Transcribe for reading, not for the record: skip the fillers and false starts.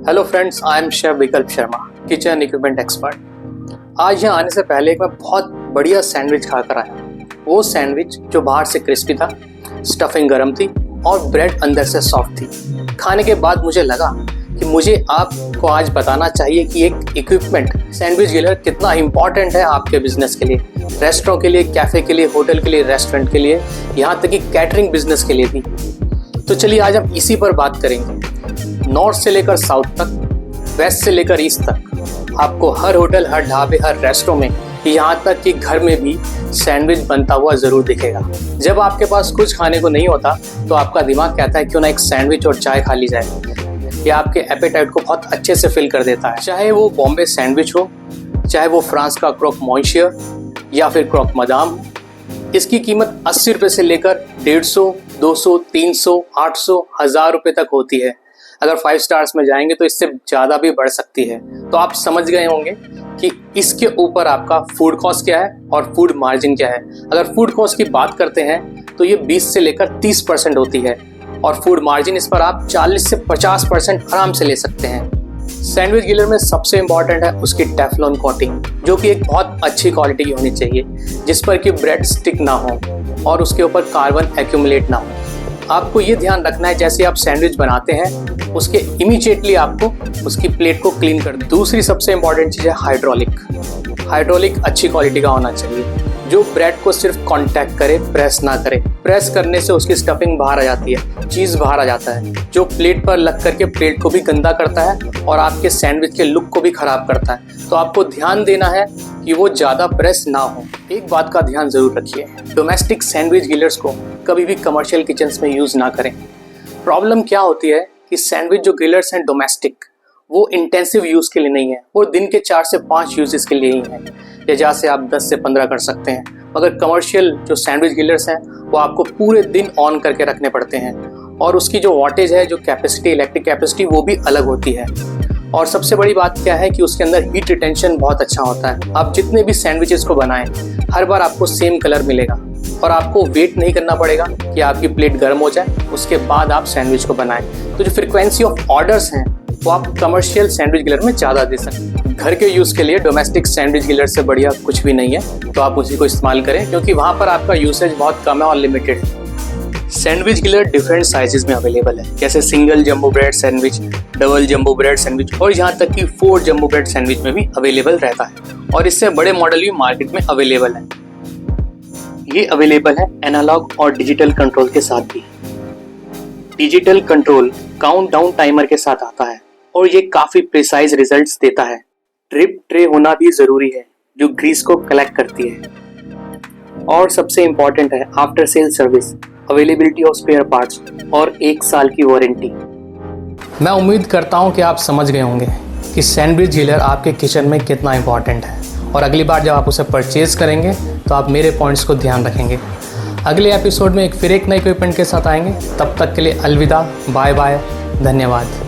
Hello friends, I am chef विकल्प Sharma, kitchen equipment expert. आज यहाँ आने से पहले एक मैं बहुत बढ़िया सैंडविच खाकर आया। वो सैंडविच जो बाहर से क्रिस्पी था, स्टफिंग गर्म थी और ब्रेड अंदर से सॉफ्ट थी। खाने के बाद मुझे लगा कि मुझे आपको आज बताना चाहिए कि एक इक्विपमेंट सैंडविच ग्रिलर कितना इंपॉर्टेंट है आपके बिजनेस के लिए, रेस्टोरेंट के लिए, कैफ़े के लिए, होटल के लिए, रेस्टोरेंट के लिए, यहाँ तक कि कैटरिंग बिजनेस के लिए भी। तो चलिए आज हम इसी पर बात करेंगे। नॉर्थ से लेकर साउथ तक, वेस्ट से लेकर ईस्ट तक, आपको हर होटल, हर ढाबे, हर रेस्टोरेंट में, यहाँ तक कि घर में भी सैंडविच बनता हुआ ज़रूर दिखेगा। जब आपके पास कुछ खाने को नहीं होता तो आपका दिमाग कहता है क्यों ना एक सैंडविच और चाय खा ली जाए। ये आपके एपेटाइट को बहुत अच्छे से फिल कर देता है। चाहे वो बॉम्बे सैंडविच हो, चाहे वो फ्रांस का क्रॉक मॉन्शियर या फिर क्रॉक मदाम। इसकी कीमत 80 रुपये से लेकर 150, 200, 300, 800, 1000 रुपये तक होती है। अगर 5 स्टार्स में जाएंगे तो इससे ज़्यादा भी बढ़ सकती है। तो आप समझ गए होंगे कि इसके ऊपर आपका फूड कॉस्ट क्या है और फूड मार्जिन क्या है। अगर फूड कॉस्ट की बात करते हैं तो ये 20 से लेकर 30% होती है और फूड मार्जिन इस पर आप 40 से 50% आराम से ले सकते हैं। सैंडविच ग्रिलर में सबसे इम्पॉर्टेंट है उसकी टेफ्लॉन कोटिंग, जो कि एक बहुत अच्छी क्वालिटी की होनी चाहिए, जिस पर कि ब्रेड स्टिक ना हो और उसके ऊपर कार्बन एक्यूमुलेट ना हो। आपको ये ध्यान रखना है जैसे आप सैंडविच बनाते हैं उसके इमीडिएटली आपको उसकी प्लेट को क्लीन कर दें। दूसरी सबसे इम्पॉर्टेंट चीज़ है हाइड्रोलिक अच्छी क्वालिटी का होना चाहिए, जो ब्रेड को सिर्फ कांटेक्ट करे, प्रेस ना करे। प्रेस करने से उसकी स्टफिंग बाहर आ जाती है, चीज़ बाहर आ जाता है, जो प्लेट पर लग करके प्लेट को भी गंदा करता है और आपके सैंडविच के लुक को भी ख़राब करता है। तो आपको ध्यान देना है कि वो ज़्यादा प्रेस ना हो। एक बात का ध्यान ज़रूर रखिए, डोमेस्टिक सैंडविच ग्रिलर्स को कभी भी कमर्शियल किचन्स में यूज़ ना करें। प्रॉब्लम क्या होती है कि सैंडविच जो ग्रिलर्स हैं डोमेस्टिक, वो इंटेंसिव यूज़ के लिए नहीं है, वो दिन के 4 से 5 यूजेस के लिए ही हैं, या जहाँ से आप 10 से 15 कर सकते हैं। मगर कमर्शियल जो सैंडविच ग्रिलर्स हैं वो आपको पूरे दिन ऑन करके रखने पड़ते हैं और उसकी जो वाटेज है, जो कैपेसिटी, इलेक्ट्रिक कैपेसिटी, वो भी अलग होती है। और सबसे बड़ी बात क्या है कि उसके अंदर हीट रिटेंशन बहुत अच्छा होता है। आप जितने भी सैंडविचेस को बनाएं हर बार आपको सेम कलर मिलेगा और आपको वेट नहीं करना पड़ेगा कि आपकी प्लेट गर्म हो जाए उसके बाद आप सैंडविच को बनाएं। तो जो फ्रिक्वेंसी ऑफ ऑर्डर्स हैं वो आप कमर्शियल सैंडविच ग्रिलर में ज़्यादा दे सकते हैं। घर के यूज़ के लिए डोमेस्टिक सैंडविच ग्रिलर से बढ़िया कुछ भी नहीं है, तो आप उसी को इस्तेमाल करें क्योंकि वहाँ पर आपका यूसेज बहुत कम है और लिमिटेड है। सैंडविच ग्रिलर डिफरेंट साइजेस में अवेलेबल है, जैसे single jumbo bread sandwich, double jumbo bread sandwich और यहाँ तक कि 4 जंबो ब्रेड सैंडविच में भी अवेलेबल रहता है और इससे बड़े मॉडल भी मार्केट में अवेलेबल है। ये अवेलेबल है एनालॉग और डिजिटल कंट्रोल के साथ भी। डिजिटल कंट्रोल काउंटडाउन टाइमर के साथ आता है और ये काफ़ी प्रिसाइज रिजल्ट्स देता है। ड्रिप ट्रे होना भी ज़रूरी है जो ग्रीस को कलेक्ट करती है। और सबसे इम्पॉर्टेंट है after sale service, availability of spare parts और 1 साल की वारंटी। मैं उम्मीद करता हूँ कि आप समझ गए होंगे कि सैंडविच ग्रिलर आपके किचन में कितना इम्पॉर्टेंट है और अगली बार जब आप उसे परचेज करेंगे तो आप मेरे पॉइंट्स को ध्यान रखेंगे। अगले एपिसोड में फिर एक नए इक्विपमेंट के साथ आएंगे। तब तक के लिए अलविदा, बाय बाय, धन्यवाद।